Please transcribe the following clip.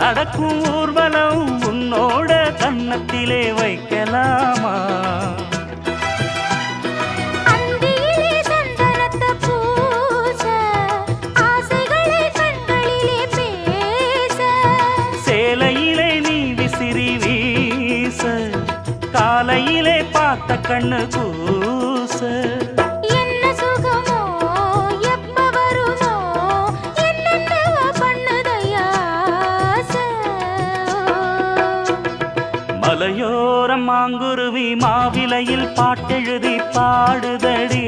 நடக்கும் ஊர்வலம் உன்னோட கன்னத்திலே வைக்கலாமா? சேலையிலே நீ விசிறி வீச காலையிலே பார்த்த கண்ணு கூச என்ன சுகமோ எப்ப வருமோ என்னென்ன பண்ணுதையா மலையோரம் மாங்குருவி மாவிலையில் பாட்டெழுதி பாடுதடி